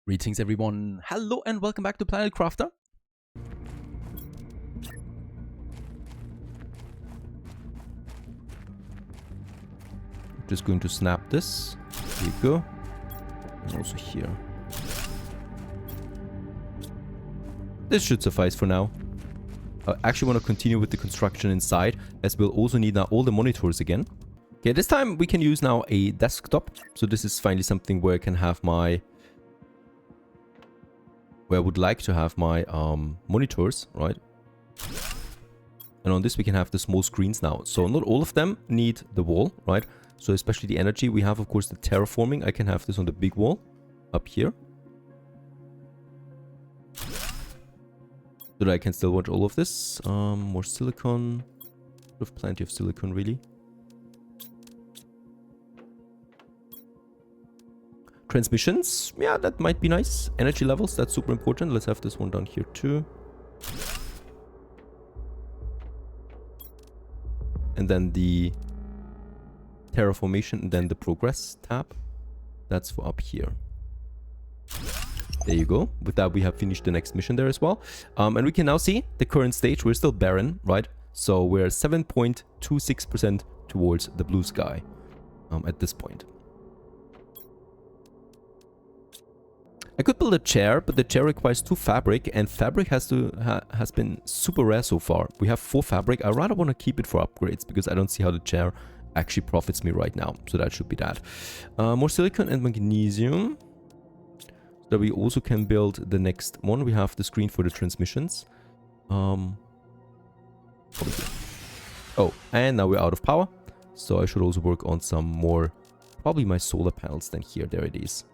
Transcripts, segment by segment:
Greetings everyone, hello and welcome back to Planet Crafter. Just going to snap this. Here we go. And also here. This should suffice for now. I actually want to continue with the construction inside, as we'll also need now all the monitors again. Okay, this time we can use now a desktop. So this is finally something where I can have my... where I would like to have my monitors, right? And on this we can have the small screens now. So not all of them need the wall, right? So especially the energy. We have, of course, the terraforming. I can have this on the big wall up here. So that I can still watch all of this. More silicon. We have plenty of silicon, really. Transmissions. Yeah, that might be nice. Energy levels, that's super important. Let's have this one down here too. And then the Terraformation and then the Progress tab. That's for up here. There you go. With that, we have finished the next mission there as well. And we can now see the current stage. We're still barren, right? So we're 7.26% towards the blue sky at this point. I could build a chair, but the chair requires 2 fabric, and fabric has been super rare so far. We have 4 fabric. I rather want to keep it for upgrades because I don't see how the chair actually profits me right now. So that should be that. More silicon and magnesium. So that we also can build the next one. We have the screen for the transmissions. Over here. Oh, and now we're out of power. So I should also work on some more, probably my solar panels then here. There it is.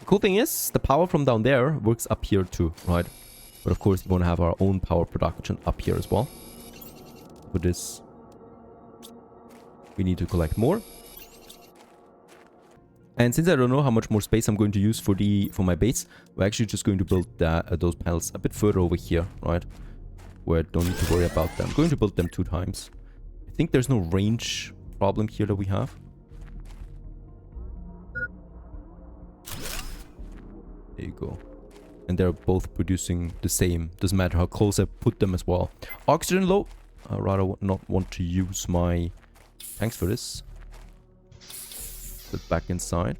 Cool thing is, the power from down there works up here too, right? But of course, we want to have our own power production up here as well. For this, we need to collect more. And since I don't know how much more space I'm going to use for my base, we're actually just going to build those panels a bit further over here, right? Where I don't need to worry about them. I'm going to build them 2 times. I think there's no range problem here that we have. There you go. And they're both producing the same. Doesn't matter how close I put them as well. Oxygen low. I rather not want to use my... Thanks for this. Put back inside.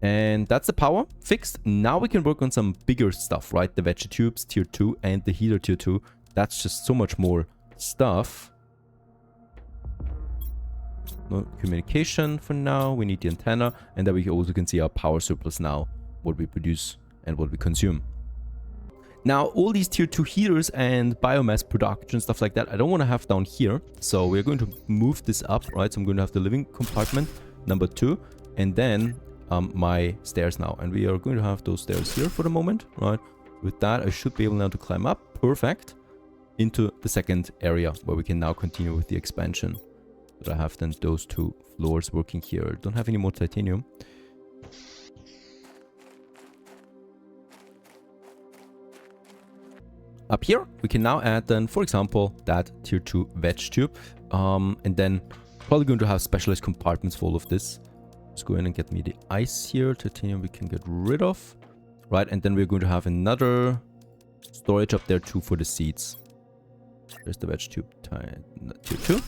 And that's the power fixed. Now we can work on some bigger stuff, right? The veggie tubes tier 2 and the heater tier 2. That's just so much more stuff. No communication for now. We need the antenna. And then we also can see our power surplus now. What we produce and what we consume. Now, all these tier 2 heaters and biomass production, stuff like that, I don't want to have down here. So we're going to move this up, right? So I'm going to have the living compartment, number 2, and then my stairs now. And we are going to have those stairs here for the moment, right? With that, I should be able now to climb up, perfect, into the second area where we can now continue with the expansion. So I have then those 2 floors working here. Don't have any more titanium. Up here, we can now add then, for example, that tier 2 veg tube. And then probably going to have specialized compartments for all of this. Let's go in and get me the ice here. Titanium we can get rid of. Right, and then we're going to have another storage up there too for the seeds. There's the veg tube tier 2.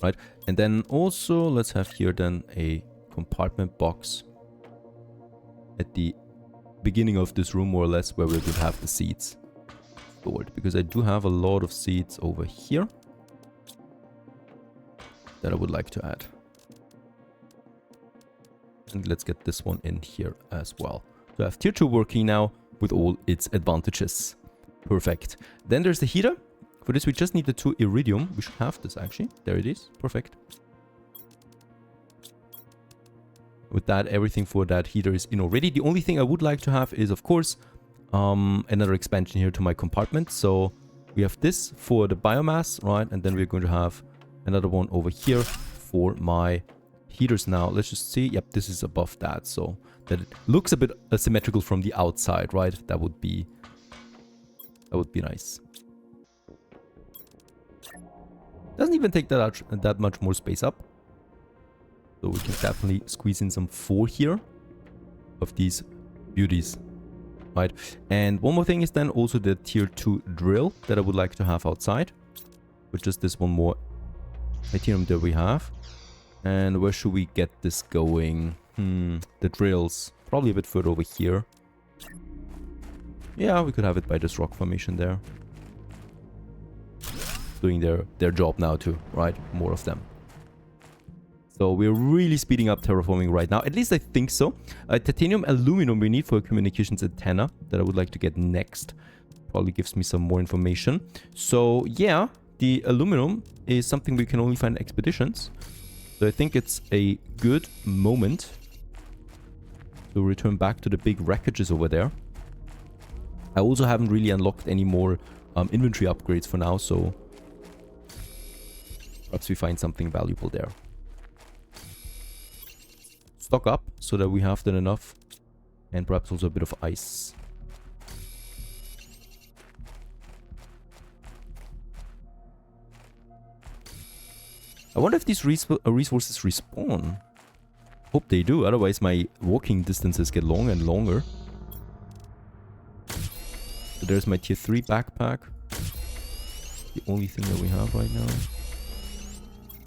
Right, and then also let's have here then a compartment box at the beginning of this room, more or less, where we would have the seeds stored, because I do have a lot of seeds over here that I would like to add. And let's get this one in here as well. So I have tier 2 working now with all its advantages. Perfect. Then there's the heater. For this we just need the 2 iridium. We should have this actually. There it is. Perfect. With that, everything for that heater is in already. The only thing I would like to have is, of course, another expansion here to my compartment. So we have this for the biomass, right? And then we're going to have another one over here for my heaters now. Let's just see. Yep, this is above that. So that it looks a bit asymmetrical from the outside, right? That would be nice. Doesn't even take that much more space up. So we can definitely squeeze in some 4 here of these beauties, right? And one more thing is then also the tier 2 drill that I would like to have outside, with just this one more titanium that we have. And where should we get this going? The drills, probably a bit further over here. Yeah, we could have it by this rock formation there. Doing their job now too, right? More of them. So we're really speeding up terraforming right now. At least I think so. Titanium aluminum we need for a communications antenna that I would like to get next. Probably gives me some more information. So yeah, the aluminum is something we can only find in expeditions. So I think it's a good moment to return back to the big wreckages over there. I also haven't really unlocked any more inventory upgrades for now, so perhaps we find something valuable there. Stock up so that we have then enough, and perhaps also a bit of ice. I wonder if these resources respawn. Hope they do, otherwise my walking distances get longer and longer. So there's my tier 3 backpack. The only thing that we have right now.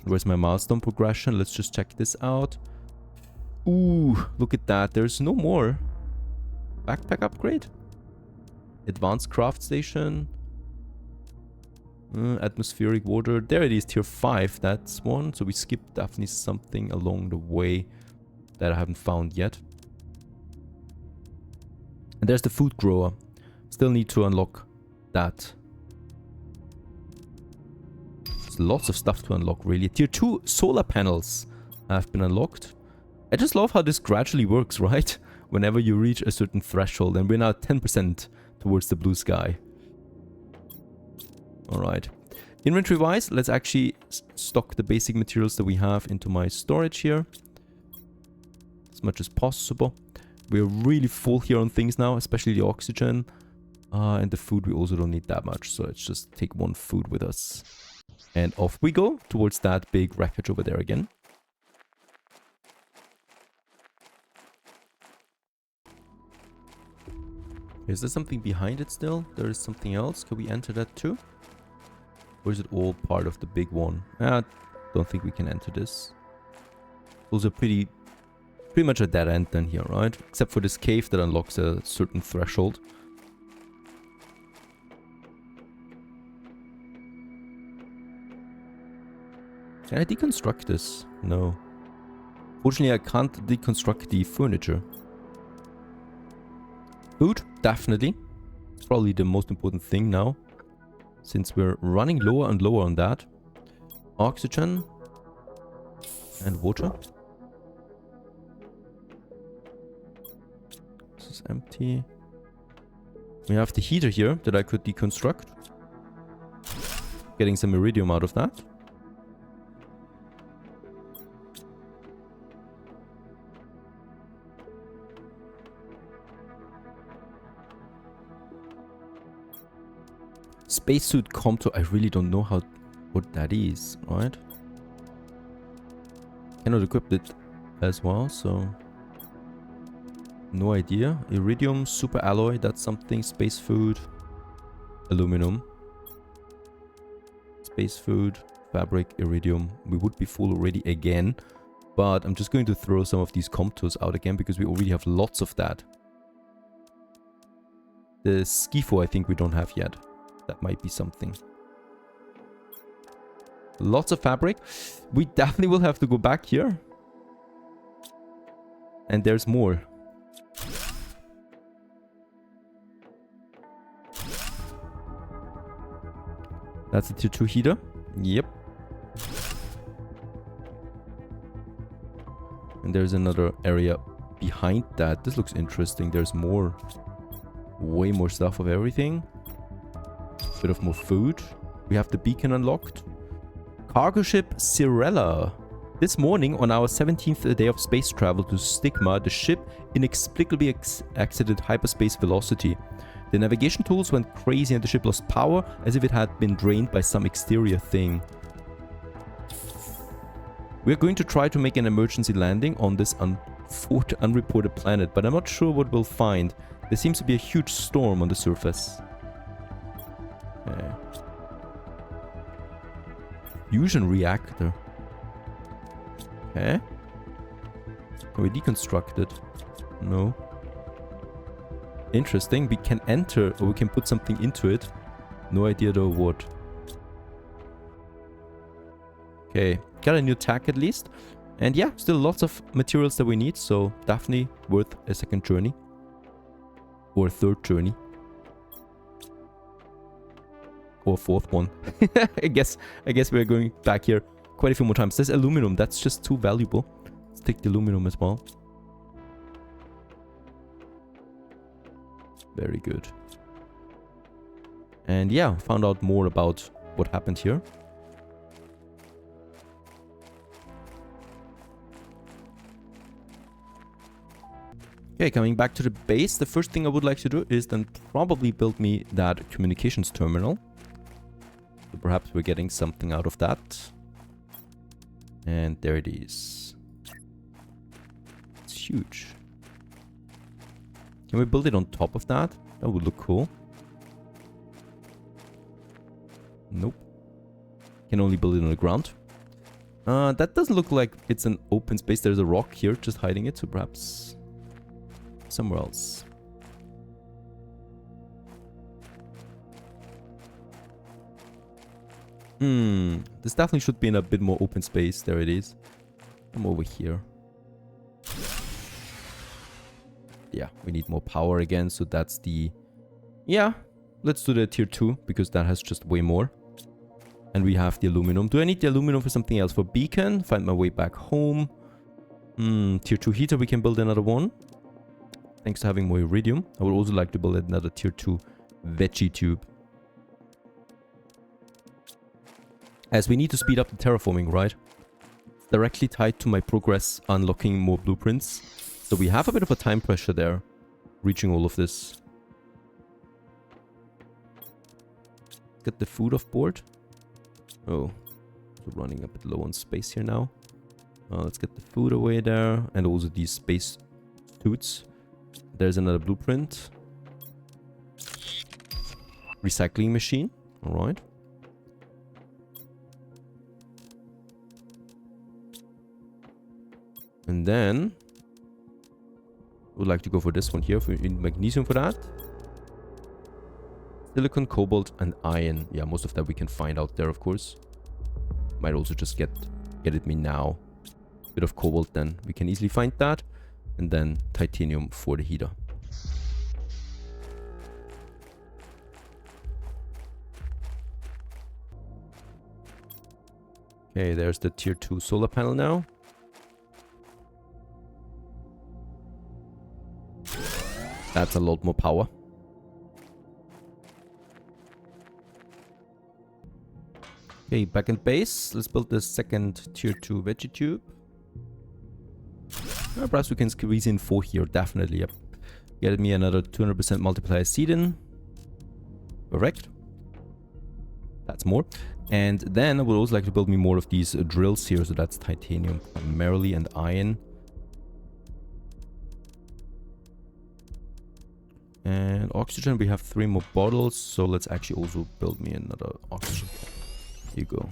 Where's my milestone progression? Let's just check this out. Ooh, look at that. There's no more. Backpack upgrade? Advanced craft station. Atmospheric water. There it is, tier 5. That's one. So we skipped definitely something along the way that I haven't found yet. And there's the food grower. Still need to unlock that. There's lots of stuff to unlock, really. Tier 2 solar panels have been unlocked. I just love how this gradually works, right? Whenever you reach a certain threshold, and we're now 10% towards the blue sky. Alright. Inventory-wise, let's actually stock the basic materials that we have into my storage here. As much as possible. We're really full here on things now, especially the oxygen. And the food we also don't need that much, so let's just take one food with us. And off we go towards that big wreckage over there again. Is there something behind it still? There is something else. Can we enter that too? Or is it all part of the big one? I don't think we can enter this. Those are pretty much a dead end then here, right? Except for this cave that unlocks a certain threshold. Can I deconstruct this? No. Fortunately, I can't deconstruct the furniture. Food, definitely. It's probably the most important thing now, since we're running lower and lower on that. Oxygen and water. This is empty. We have the heater here that I could deconstruct. Getting some iridium out of that. Spacesuit Compto, I really don't know what that is, right? Cannot equip it as well, so no idea. Iridium, super alloy, that's something. Space food, aluminum, space food, fabric, iridium. We would be full already again, but I'm just going to throw some of these Comptos out again because we already have lots of that. The Skifo I think we don't have yet. That might be something. Lots of fabric. We definitely will have to go back here. And there's more. That's a tier 2 heater. Yep. And there's another area behind that. This looks interesting. There's more. Way more stuff of everything. Bit of more food. We have the beacon unlocked. Cargo ship Cirella. This morning, on our 17th day of space travel to Stigma, the ship inexplicably exited hyperspace velocity. The navigation tools went crazy and the ship lost power as if it had been drained by some exterior thing. We're going to try to make an emergency landing on this unreported planet, but I'm not sure what we'll find. There seems to be a huge storm on the surface. Okay. Fusion reactor. Okay. Can we deconstruct it? No. Interesting. We can enter, or we can put something into it. No idea though what. Okay. Got a new tag at least. And yeah, still lots of materials that we need, so definitely worth a second journey. Or a third journey. Or a fourth one. I guess we're going back here quite a few more times. There's aluminum, that's just too valuable. Let's take the aluminum as well. Very good. And yeah, found out more about what happened here. Okay, coming back to the base, the first thing I would like to do is then probably build me that communications terminal. So perhaps we're getting something out of that. And there it is. It's huge. Can we build it on top of that? That would look cool. Nope. Can only build it on the ground. That doesn't look like it's an open space. There's a rock here just hiding it, so perhaps somewhere else. This definitely should be in a bit more open space. There it is. Come over here. Yeah, we need more power again, so that's the... Yeah, let's do the tier 2, because that has just way more. And we have the aluminum. Do I need the aluminum for something else? For beacon? Find my way back home. Tier 2 heater, we can build another one. Thanks to having more iridium. I would also like to build another tier 2 veggie tube. As we need to speed up the terraforming, right? It's directly tied to my progress unlocking more blueprints. So we have a bit of a time pressure there, reaching all of this. Get the food off board. Oh, we're running a bit low on space here now. Let's get the food away there, and also these space suits. There's another blueprint. Recycling machine. All right. And then would like to go for this one here. We need magnesium for that. Silicon, cobalt, and iron. Yeah, most of that we can find out there, of course. Might also just get it me now. Bit of cobalt then. We can easily find that. And then titanium for the heater. Okay, there's the tier 2 solar panel now. That's a lot more power. Okay, back in base. Let's build the second tier 2 veggie tube. Perhaps we can squeeze in 4 here, definitely. Yep. Get me another 200% multiplier seed in. Correct. That's more. And then I would also like to build me more of these drills here. So that's titanium primarily and iron. And oxygen, we have 3 more bottles. So let's actually also build me another oxygen. Here you go.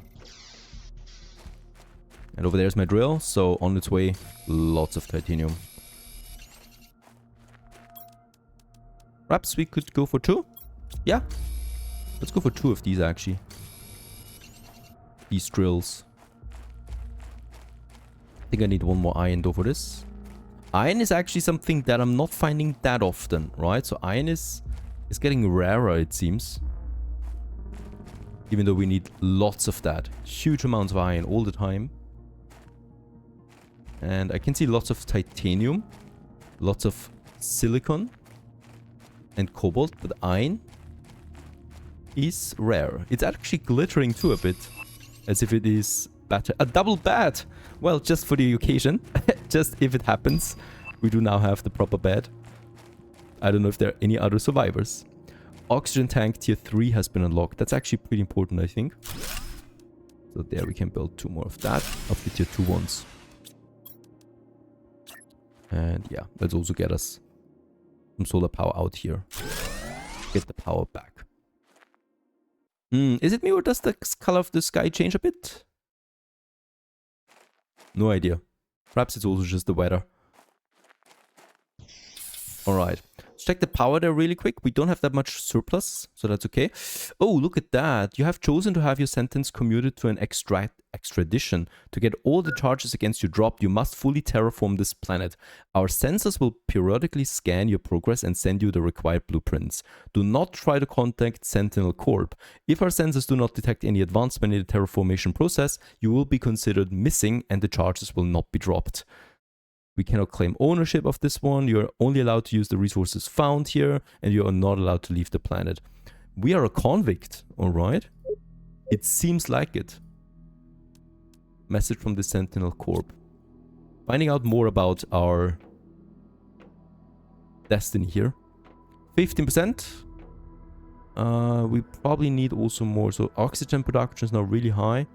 And over there's my drill. So on its way, lots of titanium. Perhaps we could go for 2? Yeah. Let's go for 2 of these actually. These drills. I think I need 1 more iron though for this. Iron is actually something that I'm not finding that often, right? So iron is getting rarer, it seems. Even though we need lots of that. Huge amounts of iron all the time. And I can see lots of titanium. Lots of silicon. And cobalt. But iron is rare. It's actually glittering too a bit. As if it is better. A double bed! Well, just for the occasion. Just if it happens. We do now have the proper bed. I don't know if there are any other survivors. Oxygen tank tier 3 has been unlocked. That's actually pretty important, I think. So So there we can build 2 more of that, of the tier 2 ones. And yeah, let's also get us some solar power out here. Get the power back. Is it me or does the color of the sky change a bit? No idea. Perhaps it's also just the weather. Alright. Let's check the power there really quick. We don't have that much surplus, so that's okay. Oh, look at that. You have chosen to have your sentence commuted to an extradition. To get all the charges against you dropped, you must fully terraform this planet. Our sensors will periodically scan your progress and send you the required blueprints. Do not try to contact Sentinel Corp. If our sensors do not detect any advancement in the terraformation process, you will be considered missing and the charges will not be dropped. We cannot claim ownership of this one. You're only allowed to use the resources found here, and you are not allowed to leave the planet. We are a convict, alright? It seems like it. Message from the Sentinel Corp. Finding out more about our destiny here. 15%. We probably need also more. So oxygen production is now really high.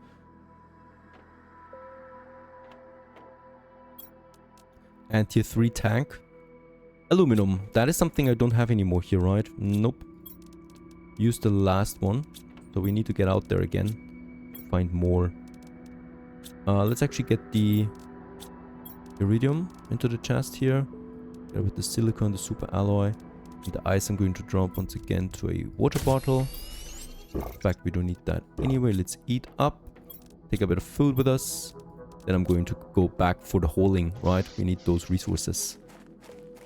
And tier 3 tank. Aluminum. That is something I don't have anymore here, right? Nope. Use the last one. So we need to get out there again. Find more. Let's actually get the iridium into the chest here. Get with the silicon, the super alloy. And the ice I'm going to drop once again to a water bottle. In fact, we don't need that anyway. Let's eat up. Take a bit of food with us. Then I'm going to go back for the hauling, right? We need those resources.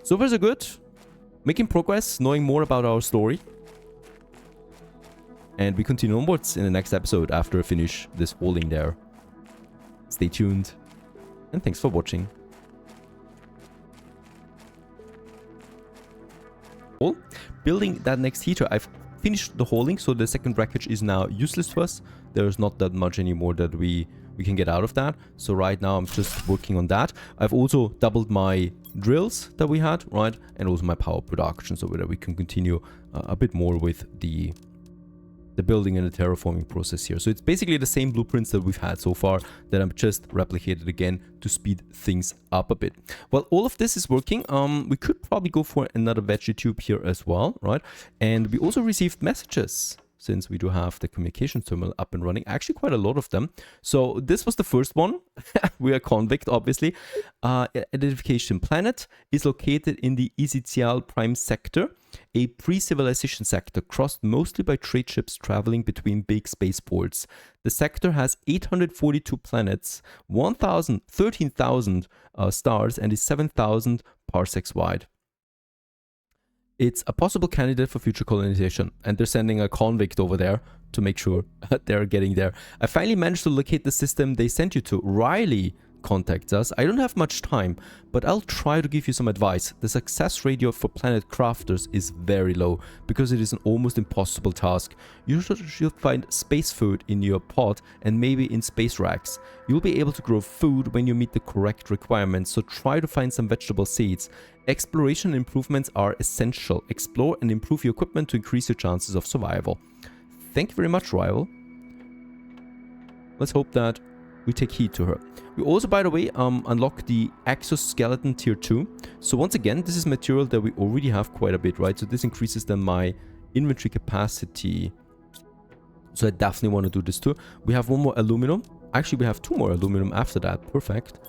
So far so good. Making progress, knowing more about our story. And we continue onwards in the next episode after I finish this hauling there. Stay tuned. And thanks for watching. Building that next heater. I've finished the hauling, so the second wreckage is now useless to us. There's not that much anymore that we can get out of that. So right now I'm just working on that. I've also doubled my drills that we had, right? And also my power production, so that we can continue a bit more with the building and the terraforming process here. So it's basically the same blueprints that we've had so far that I'm just replicated again to speed things up a bit. Well, all of this is working. We could probably go for another veggie tube here as well, right? And we also received messages, since we do have the communication terminal up and running. Actually, quite a lot of them. So this was the first one. We are convict, obviously. Identification planet is located in the Isitial Prime Sector, a pre-civilization sector crossed mostly by trade ships traveling between big spaceports. The sector has 842 planets, 13,000 stars, and is 7,000 parsecs wide. It's a possible candidate for future colonization, and they're sending a convict over there to make sure they're getting there. I finally managed to locate the system they sent you to. Riley contacts us. I don't have much time, but I'll try to give you some advice. The success rate for planet crafters is very low because it is an almost impossible task. You should find space food in your pot and maybe in space racks. You'll be able to grow food when you meet the correct requirements, so try to find some vegetable seeds. Exploration improvements are essential. Explore and improve your equipment to increase your chances of survival. Thank you very much, Rival. Let's hope that we take heed to her. We also, by the way, unlock the exoskeleton tier 2. So once again, this is material that we already have quite a bit, right? So this increases then my inventory capacity. So I definitely want to do this too. We have one more aluminum. Actually, we have 2 more aluminum after that. Perfect.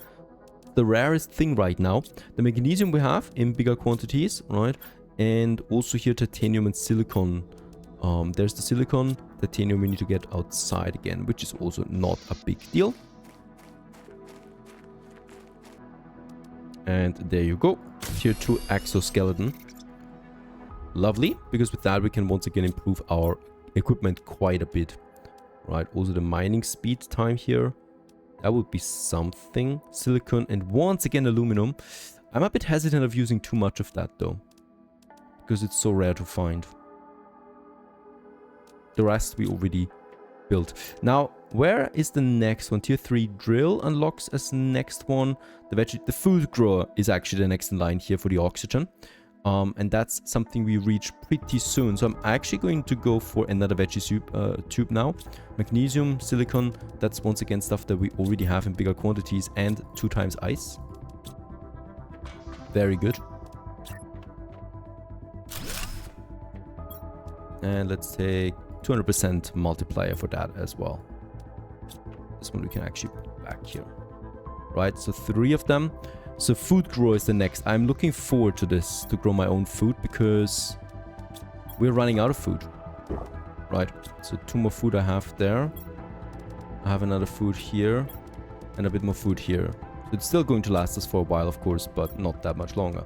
The rarest thing right now. The magnesium we have in bigger quantities, right? And also here titanium and silicon. There's the silicon. Titanium we need to get outside again, which is also not a big deal. And there you go. Tier 2 exoskeleton. Lovely, because with that we can once again improve our equipment quite a bit. Right, also the mining speed time here. That would be something. Silicon and once again aluminum. I'm a bit hesitant of using too much of that though, because it's so rare to find. The rest we already built. Now, where is the next one? Tier 3 drill unlocks as next one. The food grower is actually the next in line here for the oxygen. And that's something we reach pretty soon. So I'm actually going to go for another veggie tube now. Magnesium, silicon, that's once again stuff that we already have in bigger quantities, and 2 times ice. Very good. And let's take 200% multiplier for that as well. This one we can actually put back here. Right, so 3 of them. So food grow is the next. I'm looking forward to this, to grow my own food, because we're running out of food. Right, so 2 more food I have there. I have another food here and a bit more food here. So it's still going to last us for a while, of course, but not that much longer.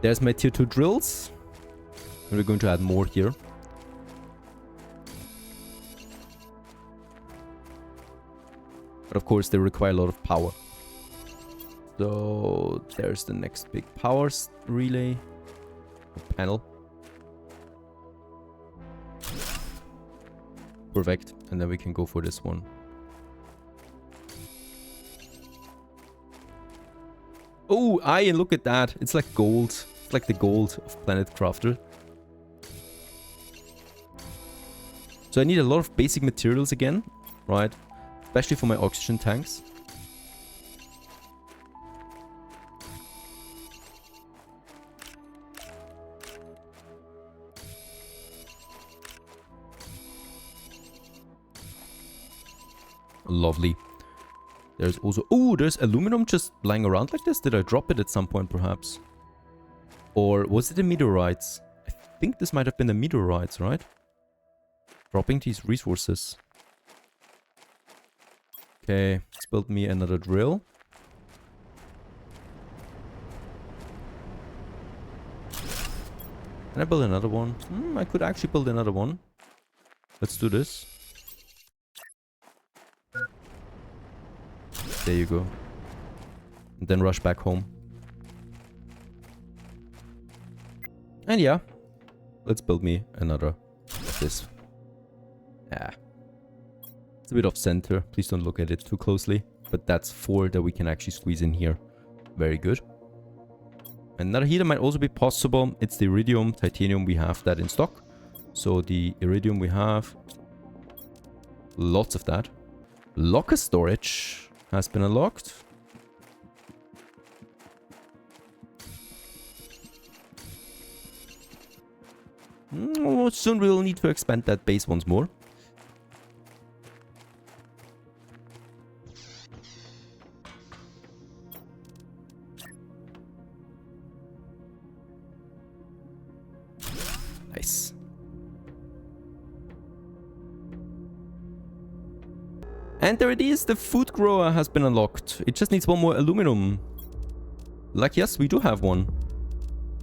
There's my tier 2 drills. And we're going to add more here. But of course, they require a lot of power. So there's the next big power relay panel. Perfect. And then we can go for this one. Oh, iron, look at that. It's like gold. It's like the gold of Planet Crafter. So I need a lot of basic materials again, right? Especially for my oxygen tanks. Lovely. There's also... Oh, there's aluminum just lying around like this. Did I drop it at some point, perhaps? Or was it a meteorites? I think this might have been the meteorites, right? Dropping these resources. Okay, let's build me another drill. Can I build another one? I could actually build another one. Let's do this. There you go. And then rush back home. And yeah, let's build me another of this. Yeah. It's a bit off center. Please don't look at it too closely. But that's 4 that we can actually squeeze in here. Very good. Another heater might also be possible. It's the iridium, titanium. We have that in stock. So the iridium we have. Lots of that. Locker storage has been unlocked. Soon we'll need to expand that base once more. Nice. And there it is, the food grower has been unlocked. It just needs 1 more aluminum. Like, yes, we do have one.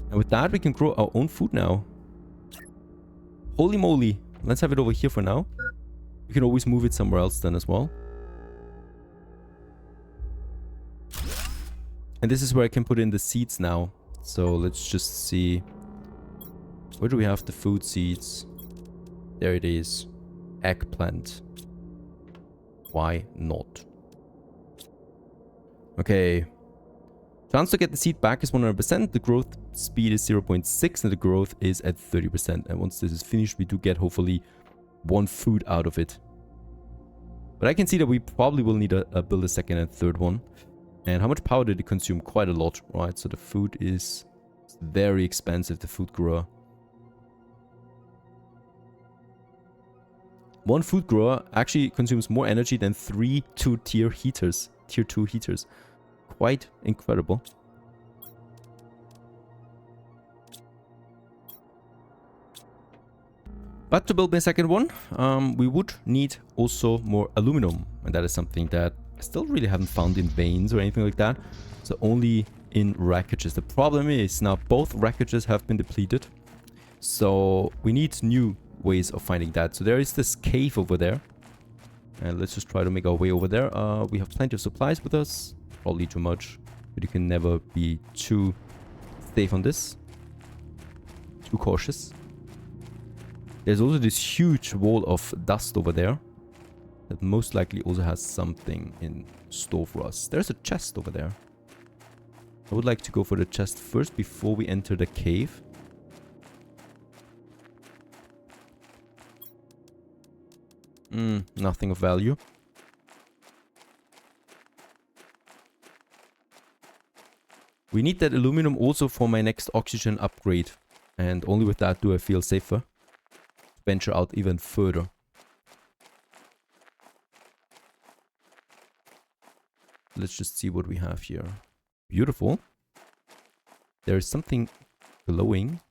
And with that, we can grow our own food now. Holy moly. Let's have it over here for now. We can always move it somewhere else then as well. And this is where I can put in the seeds now. So let's just see. Where do we have the food seeds? There it is. Eggplant. Why not? Okay. Chance to get the seed back is 100%. The growth speed is 0.6 and the growth is at 30%. And once this is finished, we do get hopefully 1 food out of it. But I can see that we probably will need a build a second and third one. And how much power did it consume? Quite a lot, right? So the food is very expensive, the food grower. 1 food grower actually consumes more energy than 3 tier heaters. Tier 2 heaters. Quite incredible. But to build my second one, we would need also more aluminum. And that is something that I still really haven't found in veins or anything like that. So only in wreckages. The problem is now both wreckages have been depleted. So we need new ways of finding that. So there is this cave over there. And let's just try to make our way over there. We have plenty of supplies with us. Probably too much. But you can never be too safe on this. Too cautious. There's also this huge wall of dust over there. That most likely also has something in store for us. There's a chest over there. I would like to go for the chest first before we enter the cave. Nothing of value. We need that aluminum also for my next oxygen upgrade. And only with that do I feel safer to venture out even further. Let's just see what we have here. Beautiful. There is something glowing.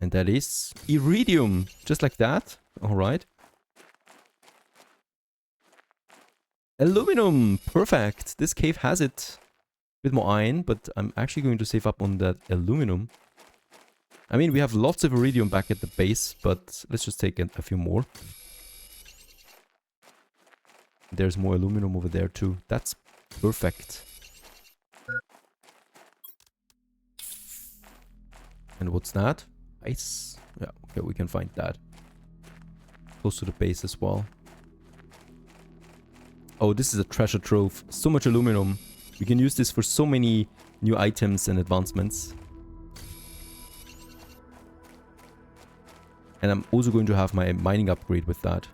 And that is iridium. Just like that. Alright. Aluminum. Perfect. This cave has it. Bit more iron, but I'm actually going to save up on that aluminum. I mean, we have lots of iridium back at the base, but let's just take a few more. There's more aluminum over there too. That's perfect. And what's that? Ice. Yeah, okay, we can find that. Close to the base as well. Oh, this is a treasure trove. So much aluminum. We can use this for so many new items and advancements. And I'm also going to have my mining upgrade with that.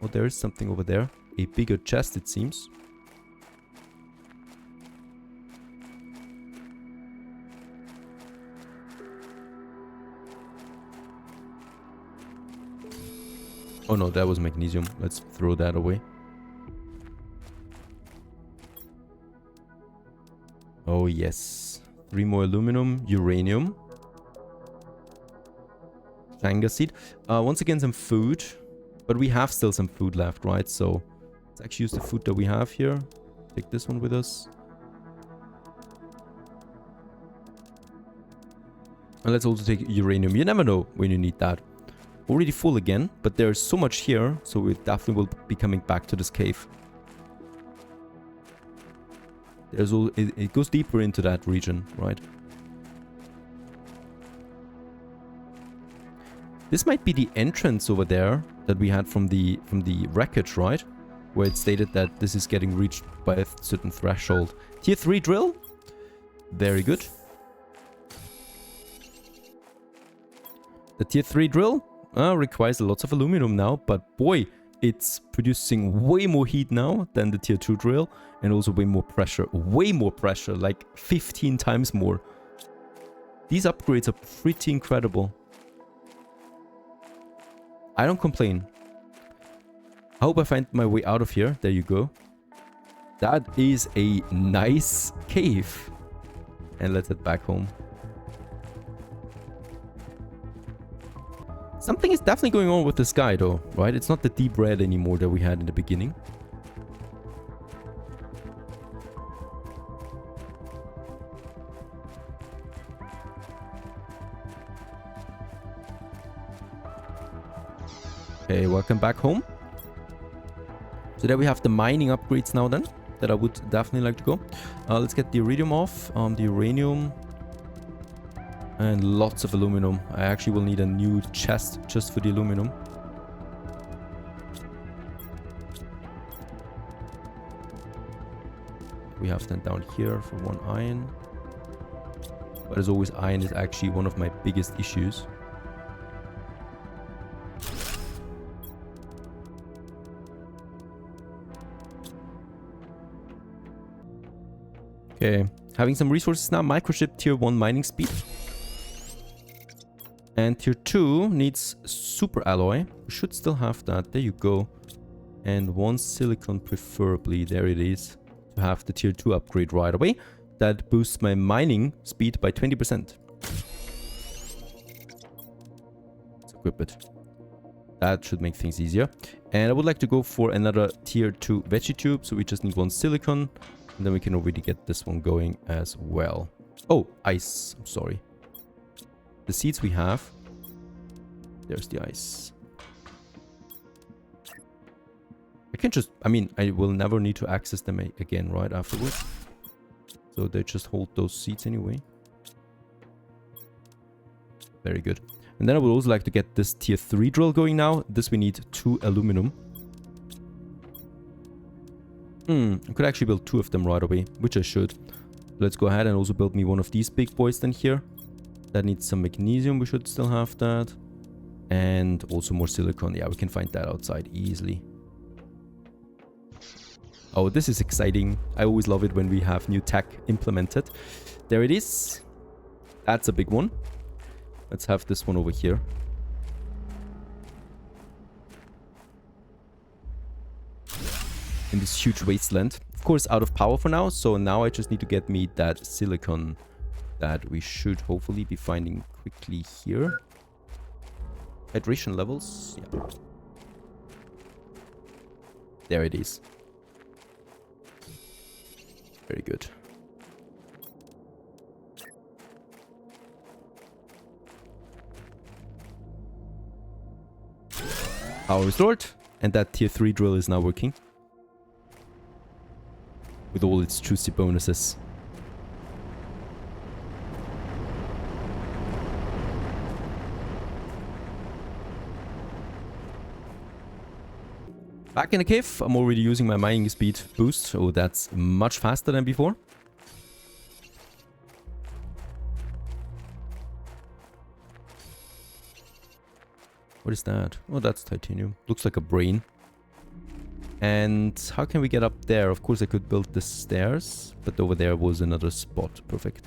Oh, there is something over there. A bigger chest, it seems. Oh no, that was magnesium. Let's throw that away. Oh yes. 3 more aluminum, uranium. Shanga seed. Once again, some food. But we have still some food left, right? So let's actually use the food that we have here. Take this one with us. And let's also take uranium. You never know when you need that. Already full again, but there's so much here, so we definitely will be coming back to this cave. There's all, it goes deeper into that region, right? This might be the entrance over there that we had from the wreckage, right? Where it stated that this is getting reached by a certain threshold. Tier 3 drill. Very good. The tier 3 drill requires lots of aluminum now, but boy, it's producing way more heat now than the tier 2 drill, and also way more pressure, like 15 times more. These upgrades are pretty incredible. I don't complain. I hope I find my way out of here. There you go. That is a nice cave. And let's head back home. Something is definitely going on with the sky though, right? It's not the deep red anymore that we had in the beginning. Okay, welcome back home. So there we have the mining upgrades now then, that I would definitely like to go. Let's get the iridium off, the uranium. And lots of aluminum. I actually will need a new chest just for the aluminum. We have them down here for 1 iron. But as always, iron is actually one of my biggest issues. Okay, having some resources now. Microchip tier 1 mining speed. And tier 2 needs super alloy. We should still have that. There you go. And 1 silicon preferably. There it is. To have the tier 2 upgrade right away. That boosts my mining speed by 20%. Let's equip it. That should make things easier. And I would like to go for another tier 2 veggie tube. So we just need 1 silicon. And then we can already get this one going as well. Oh, ice. I'm sorry. The seeds we have. There's the ice. I can just... I mean, I will never need to access them again, right, afterwards. So they just hold those seeds anyway. Very good. And then I would also like to get this tier 3 drill going now. This we need 2 aluminum. I could actually build 2 of them right away, which I should. Let's go ahead and also build me one of these big boys then here. That needs some magnesium, we should still have that. And also more silicon. Yeah, we can find that outside easily. Oh, this is exciting. I always love it when we have new tech implemented. There it is. That's a big one. Let's have this one over here. In this huge wasteland. Of course, out of power for now. So now I just need to get me that silicon that we should hopefully be finding quickly here. Hydration levels. Yeah. There it is. Very good. Power restored. And that tier 3 drill is now working. With all its juicy bonuses. Back in the cave, I'm already using my mining speed boost, so that's much faster than before. What is that? Oh, that's titanium. Looks like a brain. And how can we get up there? Of course, I could build the stairs, but over there was another spot. Perfect.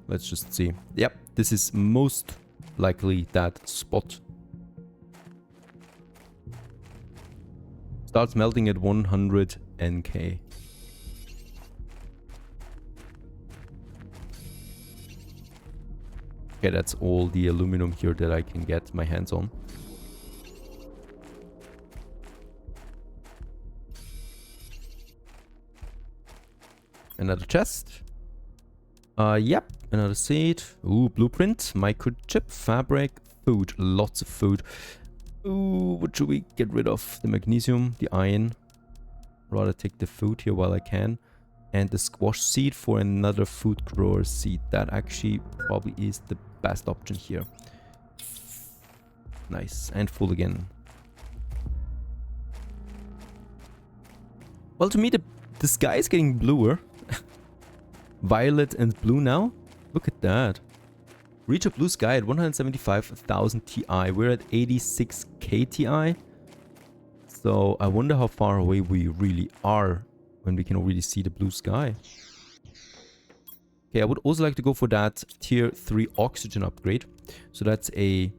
Let's just see. Yep, this is most likely that spot. Starts melting at 100 NK. Okay, that's all the aluminum here that I can get my hands on. Another chest. Yep, another seed. Ooh, blueprint, microchip, fabric, food. Lots of food. Ooh, what should we get rid of? The magnesium, the iron. Rather take the food here while I can. And the squash seed for another food grower seed. That actually probably is the best option here. Nice. And full again. Well, to me, the sky is getting bluer. Violet and blue now. Look at that. Reach a blue sky at 175,000 Ti. We're at 86k Ti. So I wonder how far away we really are when we can already see the blue sky. Okay, I would also like to go for that tier 3 oxygen upgrade. So that's a...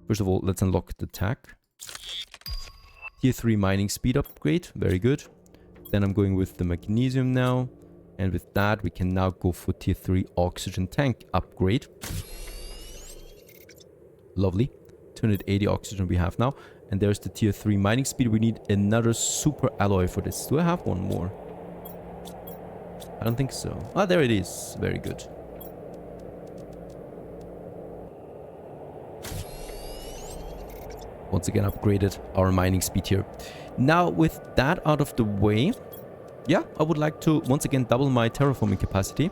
First of all, let's unlock the tech. Tier 3 mining speed upgrade. Very good. Then I'm going with the magnesium now. And with that, we can now go for tier 3 oxygen tank upgrade. Lovely. 280 oxygen we have now. And there's the tier 3 mining speed. We need another super alloy for this. Do I have one more? I don't think so. Ah, there it is. Very good. Once again upgraded our mining speed here. Now with that out of the way, yeah, I would like to once again double my terraforming capacity.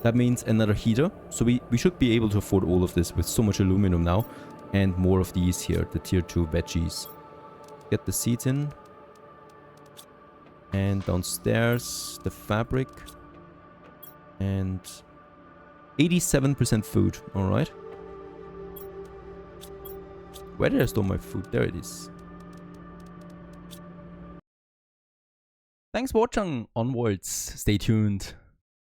That means another heater. So we should be able to afford all of this with so much aluminum now. And more of these here, the tier 2 veggies. Get the seeds in. And downstairs, the fabric. And 87% food. Alright. Where did I store my food? There it is. Thanks for watching. Onwards. Stay tuned.